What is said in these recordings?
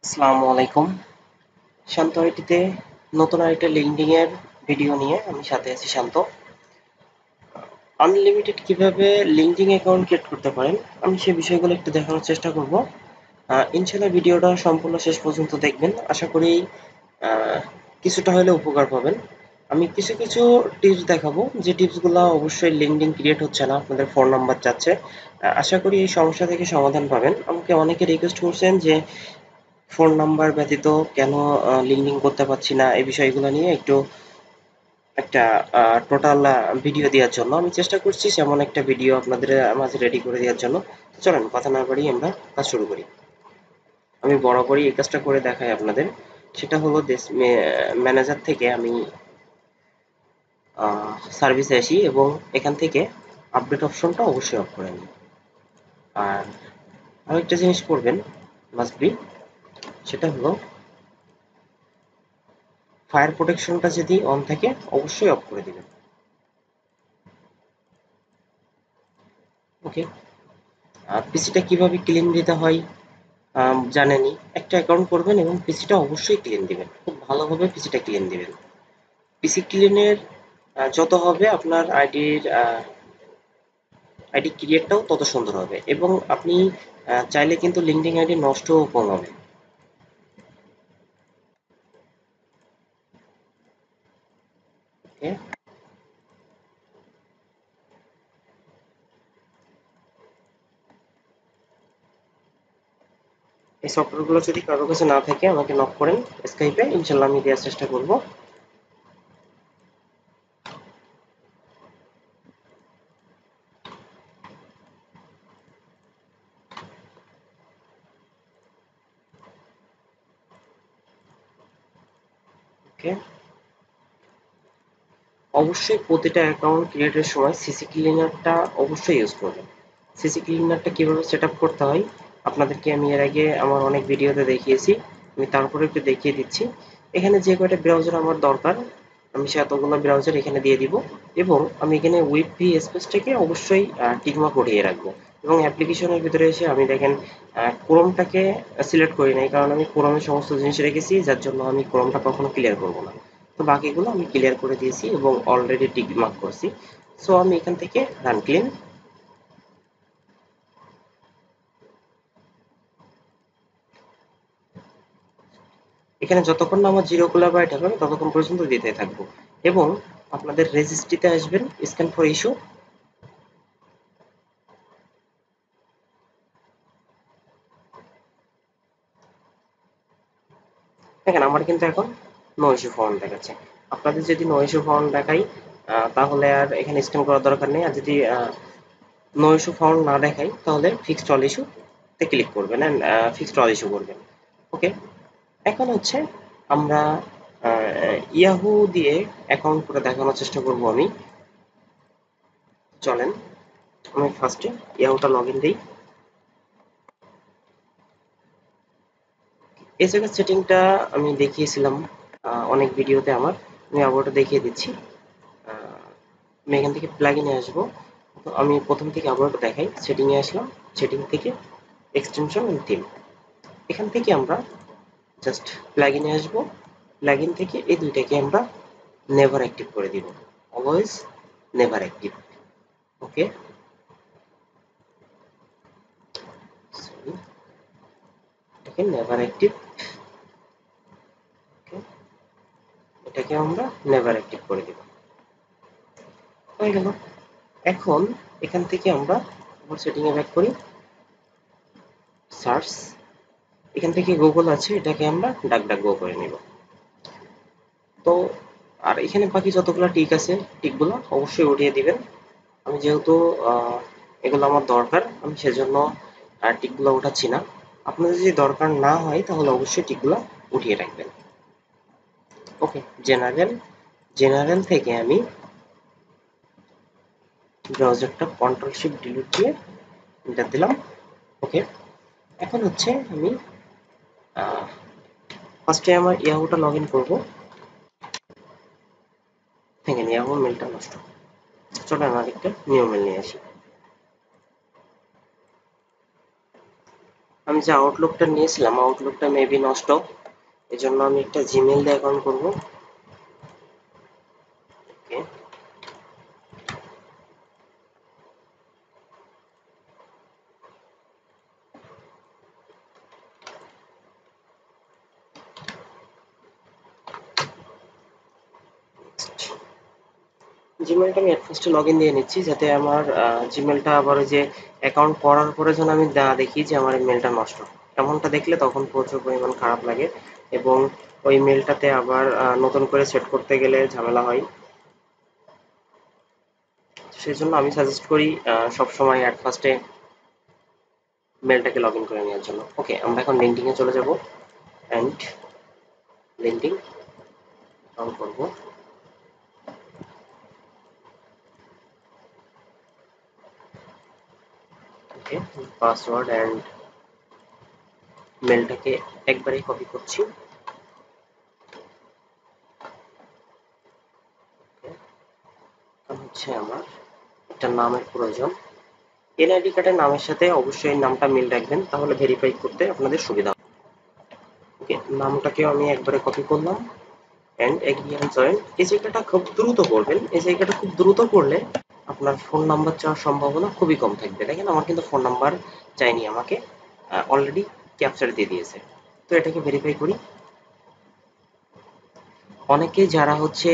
আসসালামু আলাইকুম। শান্ত আইটিতে নতুন আরেকটা লিঙ্কডিং এর ভিডিও নিয়ে আমি সাথে আছি শান্ত। আনলিমিটেড কিভাবে লিঙ্কডিং অ্যাকাউন্ট ক্রিয়েট করতে পারেন আমি সেই বিষয়গুলো একটু দেখানোর চেষ্টা করব। ইনশাআল্লাহ ভিডিওটা সম্পূর্ণ শেষ পর্যন্ত দেখবেন। আশা করি আহ, কিছুটা হলেও উপকার পাবেন। আমি কিছু কিছু টিপস দেখাবো যে টিপসগুলো অবশ্যই লিঙ্কডিং ক্রিয়েট হচ্ছে না, আপনাদের ফোন নাম্বার চাচ্ছে। আশা করি এই সমস্যা থেকে সমাধান পাবেন। আমাকে অনেকে রিকোয়েস্ট করছেন যে ফোন নাম্বার ব্যতীত কেন লিঙ্কিং করতে পারছি না, এই বিষয়গুলো নিয়ে একটু একটা টোটাল ভিডিও দেওয়ার জন্য আমি চেষ্টা করছি সেমন একটা ভিডিও আপনাদের মাঝে রেডি করে দেওয়ার জন্য। তো চলেন কথা না বাড়িয়ে আমরা কাজ শুরু করি। আমি বরাবরই এই কাজটা করে দেখাই আপনাদের। সেটা হলো ম্যানেজার থেকে আমি সার্ভিসে আসি এবং এখান থেকে আপডেট অপশনটা অবশ্যই অফ করে নিই। আর আরেকটা জিনিস করবেন মাস্ট বি, সেটা হলো ফায়ার প্রোটেকশনটা যদি অন থাকে অবশ্যই অফ করে দিবেন। ওকে। পিসিটা কিভাবে ক্লিন দিতে হয় জানেনই। একটা অ্যাকাউন্ট করবেন এবং পিসিটা অবশ্যই ক্লিন দিবেন, খুব ভালোভাবে পিসিটা ক্লিন দিবেন। পিসি ক্লিনের যত হবে আপনার আইডি ক্রিয়েটটাও তত সুন্দর হবে এবং আপনি চাইলে কিন্তু লিঙ্কডিন আইডি নষ্টও কম হবে। ওকে। এই সফটওয়্যারগুলো যদি কারোর কাছে না থাকে আমাকে নক করেন স্কাইপে, ইনশাল্লাহ আমি দেওয়ার চেষ্টা করব। ওকে। অবশ্যই প্রতিটা অ্যাকাউন্ট ক্রিয়েটের সময় সিসি ক্লিনারটা অবশ্যই ইউজ করবেন। সিসি ক্লিনারটা কিভাবে সেট আপ করতে হয় আপনাদেরকে আমি এর আগে আমার অনেক ভিডিওতে দেখিয়েছি। আমি তারপরে একটু দেখিয়ে দিচ্ছি। এখানে যে কয়টা ব্রাউজার আমার দরকার আমি সে এতগুলো ব্রাউজার এখানে দিয়ে দিব এবং আমি এখানে উইথ ভি স্পেসটাকে অবশ্যই টিকমার্ক করিয়ে রাখবো। এবং অ্যাপ্লিকেশনের ভিতরে এসে আমি দেখেন ক্রোমটাকে সিলেক্ট করি নাই, কারণ আমি ক্রোমে সমস্ত জিনিস রেখেছি, যার জন্য আমি ক্রোমটা কখনো ক্লিয়ার করবো না। তো বাকিগুলো আমি ক্লিয়ার করে দিয়েছি এবং অলরেডি টিক মার্ক করছি। সো আমি এখান থেকে রান ক্লিন। এখানে যতক্ষণ না আমার 0 কিলোবাইট হবে ততক্ষণ পর্যন্ত দিতে থাকবো এবং আপনাদের রেজিস্ট্রিতে আসবেন, স্ক্যান ফর ইস্যু। দেখেন আমার কিন্তু এখন নো ইস্যু ফাউন্ড দেখাচ্ছে। আপনাদের যদি নো ইস্যু ফাউন্ড দেখাই তাহলে আর এখানে স্ক্যান করার দরকার নেই। আর যদি নো ইস্যু ফাউন্ড না দেখাই তাহলে ফিক্সড অল ইস্যু তে ক্লিক করবেন এন্ড ফিক্সড অল ইস্যু করবেন। ওকে। এখন হচ্ছে আমরা ইয়াহু দিয়ে অ্যাকাউন্ট করে দেখানোর চেষ্টা করব আমি। চলেন আমি ফার্স্টে ইয়াহুটা লগ ইন দিই। এই জায়গার সেটিংটা আমি দেখিয়েছিলাম অনেক ভিডিওতে আমার। আমি আবার ওটা দেখিয়ে দিচ্ছি। আমি এখান থেকে প্লাগইনে আসবো। তো আমি প্রথম থেকে আবার ওটা দেখাই। সেটিংয়ে আসলাম, সেটিং থেকে এক্সটেনশন এন্ড থিম। এখান থেকে আমরা জাস্ট প্লাগইনে আসবো। প্লাগইন থেকে এই দুইটাকে আমরা নেভার অ্যাক্টিভ করে দিব। Always never active. Okay. Sorry, এটাকে নেভার অ্যাক্টিভ। ওকে, এটাকে আমরা নেভার অ্যাক্টিভ করে দিব। হয়ে গেল। এখন এখান থেকে আমরা আবার সেটিং এ ব্যাক করি। সার্চ, এখান থেকে গুগল আছে, এটাকে আমরা ডাক ডাক গো করে নিব। তো আর এখানে বাকি যতগুলো টিক আছে টিকগুলো অবশ্যই উঠিয়ে দিবেন। আমি যেহেতু এগুলো আমার দরকার আমি সেজন্য টিকগুলো উঠাচ্ছি না। আপনাদের যদি দরকার না হয় তাহলে অবশ্যই টিকগুলো উঠিয়ে রাখবেন। ওকে। জেনারেল, জেনারেল থেকে আমি ব্রাউজারটা কন্ট্রোল শিফট ডিলিট দিয়ে এন্টার দিলাম। ওকে। এখন হচ্ছে আমি ফার্স্টে আমার ইয়াহুটা লগ ইন করবো। দেখেন ইয়াহু মেলটা নষ্ট। চলেন আরেকটা নিউ মেল নিয়ে আসি। আমি যে আউটলুকটা নিয়েছিলাম আউটলুকটা মেবি নষ্ট, এই জন্য আমি একটা জিমেইল দিয়ে অ্যাকাউন্ট করবো। ওকে, জিমেলটা আমি এট ফার্স্টে লগ ইন দিয়ে নিচ্ছি, যাতে আমার জিমেলটা আবার ওই যে অ্যাকাউন্ট করার পরে যেন আমি দেখি যে আমার মেলটা নষ্ট। এমনটা দেখলে তখন প্রচুর পরিমাণ খারাপ লাগে, এবং ওই মেলটাতে আবার নতুন করে সেট করতে গেলে ঝামেলা হয়। সেই জন্য আমি সাজেস্ট করি সবসময় অ্যাট ফার্স্টে মেলটাকে লগ ইন করে নেওয়ার জন্য। ওকে, আমরা এখন লিঙ্কডিং এ চলে যাব অ্যান্ড লিঙ্কডিং অন করব। ওকে, পাসওয়ার্ড অ্যান্ড মেলটাকে একবারেই কপি করছি। হচ্ছে আমার একটা নামের প্রয়োজন, এনআইডি কার্ডের নামের সাথে অবশ্যই নামটা মিল রাখবেন, তাহলে ভেরিফাই করতে আপনাদের সুবিধা হবে। ওকে, নামটাকে আমি একবারে কপি করলাম এন্ড এগ্রি এন্ড জয়েন। এই জায়গাটা খুব দ্রুত করবেন, এই জায়গাটা খুব দ্রুত করলে আপনার ফোন নাম্বার চাওয়ার সম্ভাবনা খুবই কম থাকবে। দেখেন আমার কিন্তু ফোন নাম্বার চাইনি, আমাকে অলরেডি ক্যাপচার দিয়ে দিয়েছে। তো এটাকে ভেরিফাই করি। অনেকে যারা হচ্ছে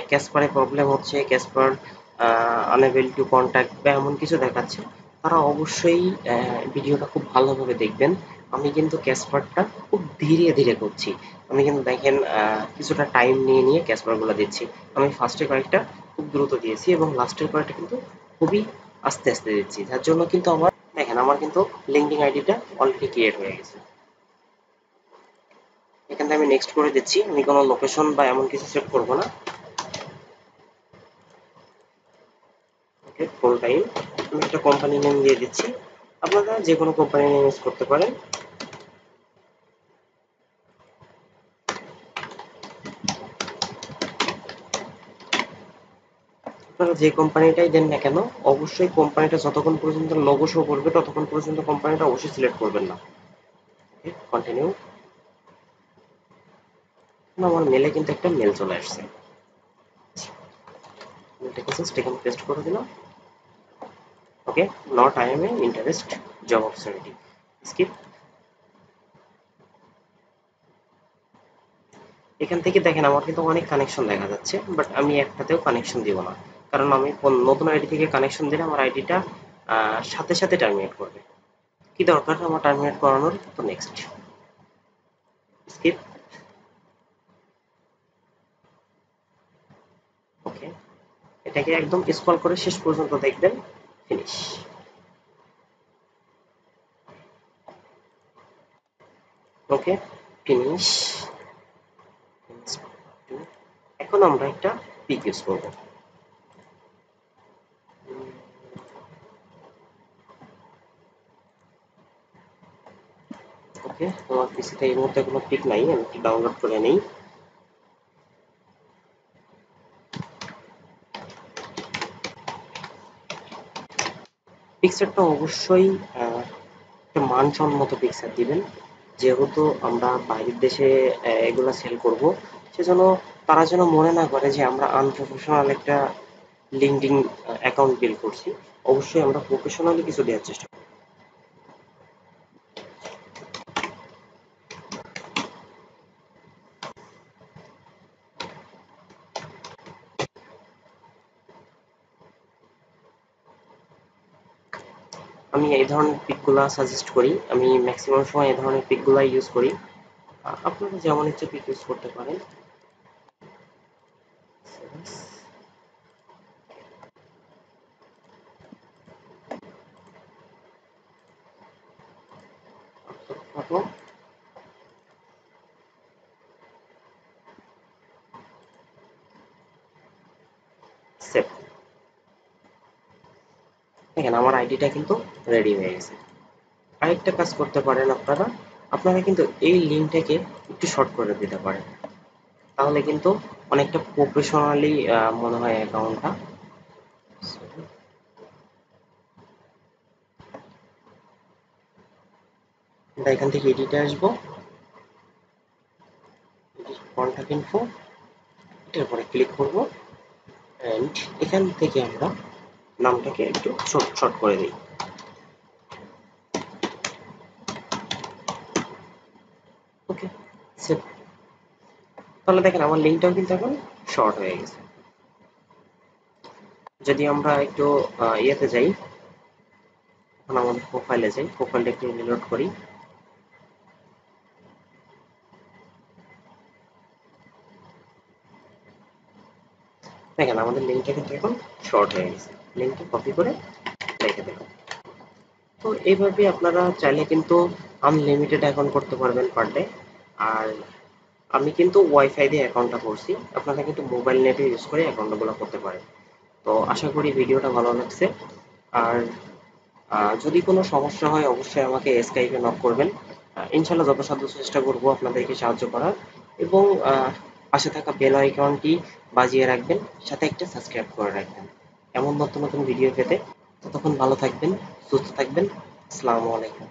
ক্যাসপারে প্রবলেম হচ্ছে, ক্যাসপার আনএবল টু কন্ট্যাক্ট বা এমন কিছু দেখাচ্ছে, তারা অবশ্যই ভিডিওটা খুব ভালোভাবে দেখবেন। আমি কিন্তু ক্যাসপারটা খুব ধীরে ধীরে করছি। আমি কিন্তু দেখেন কিছুটা টাইম নিয়ে নিয়ে ক্যাসপারগুলো দিচ্ছি। আমি ফার্স্টে কয়েকটা খুব দ্রুত দিয়েছি এবং লাস্টের কয়েকটা কিন্তু খুবই আস্তে আস্তে দিচ্ছি, যার জন্য কিন্তু আমার দেখেন আমার কিন্তু লিঙ্কডিন আইডিটা অলরেডি ক্রিয়েট হয়ে গেছে। এখানে আমি নেক্সট করে দিচ্ছি, আমি কোনো লোকেশন বা এমন কিছু সেট করব না। ওকে, ফুল টাইম আমি একটা কোম্পানি নেম দিয়ে দিচ্ছি, আপনারা যে কোনো কোম্পানি নেম ইউজ করতে পারেন। আপনারা যে কোম্পানিটাই দেন না কেন, অবশ্যই কোম্পানিটা যতক্ষণ পর্যন্ত লোগো শো করবে ততক্ষণ পর্যন্ত কোম্পানিটা অবশ্যই সিলেক্ট করবেন না। ওকে, কন্টিনিউ। আমার মেলে কিন্তু একটা মেল চলে আসছে, মেলটাকে জাস্ট এখানে পেস্ট করে দিলাম। Okay, not I am a interest job opportunity, skip. এখান থেকে দেখেন আমার কিন্তু অনেক কানেকশন দেখা যাচ্ছে, বাট আমি একটাতেও কানেকশন দিব না, কারণ আমি নতুন আইডি থেকে কানেকশন দিলে আমার আইডিটা সাথে সাথে টার্মিনেট করবে। কি দরকার আমার টার্মিনেট করানোর? তো নেক্সট, স্কিপ। ওকে, এটাকে একদম স্ক্রল করে শেষ পর্যন্ত দেখবেন, ফিনিশ। ওকে, ফিনিশ। এখন আমরা একটা পিক ইউজ করব। ওকে, আমার পিসিতে এই মুহূর্তে কোনো পিক নাই, আমি একটু ডাউনলোড করে নেই। পিকচারটা অবশ্যই একটা মানসম্মত পিকচার দিবেন, যেহেতু আমরা বাইরের দেশে এগুলা সেল করব, সেজন্য তারা যেন মনে না করে যে আমরা আনপ্রফেশনাল একটা লিঙ্কডিন অ্যাকাউন্ট বিল্ড করছি। অবশ্যই আমরা প্রফেশনালি কিছু দেওয়ার চেষ্টা করব। আমি এই ধরনের পিকগুলা সাজেস্ট করি, আমি ম্যাক্সিমাম সময় এই ধরনের পিকগুলা ইউজ করি। আপনারা যেমন ইচ্ছে পিক ইউজ করতে পারেন। Photo save. দেখেন আমার আইডিটা কিন্তু রেডি হয়ে গেছে। আরেকটা কাজ করতে পারেন আপনারা, আপনারা কিন্তু এই লিঙ্কটাকে একটু শর্ট করে দিতে পারেন, তাহলে কিন্তু অনেকটা প্রফেশনালি মনে হয় অ্যাকাউন্টটা। আমরা এখান থেকে এডিটে আসবো, কন্টাক্ট ইনফো, এটার পরে ক্লিক করব এন্ড এখান থেকে আমরা নামটাকে একটু শর্ট করে দিই। ওকে, সেভ। তাহলে দেখেন আমার লিঙ্কটাও কিন্তু এখন শর্ট হয়ে গেছে। যদি আমরা একটু ইয়েতে যাই, এখন আমাদের প্রোফাইলে যাই, প্রোফাইলটা একটু রিলোড করি। দেখেন আমাদের লিঙ্কটা কিন্তু এখন শর্ট হয়ে গেছে। লিঙ্কটা কপি করে রেখে দিলাম। তো এইভাবে আপনারা চাইলে কিন্তু আনলিমিটেড অ্যাকাউন্ট করতে পারবেন পার ডে। আর আমি কিন্তু ওয়াইফাই দিয়ে অ্যাকাউন্টটা করছি, আপনারা কিন্তু মোবাইল নেটে ইউজ করে অ্যাকাউন্টগুলো করতে পারেন। তো আশা করি ভিডিওটা ভালো লাগছে। আর যদি কোনো সমস্যা হয় অবশ্যই আমাকে স্কাইপে নক করবেন। ইনশাল্লাহ যথাসাধ্য চেষ্টা করব আপনাদেরকে সাহায্য করার। এবং পাশে থাকা বেল আইকনটি বাজিয়ে রাখবেন, সাথে একটা সাবস্ক্রাইব করে রাখবেন এমন নতুন নতুন ভিডিও পেতে। ততক্ষণ ভালো থাকবেন, সুস্থ থাকবেন। আসসালামু আলাইকুম।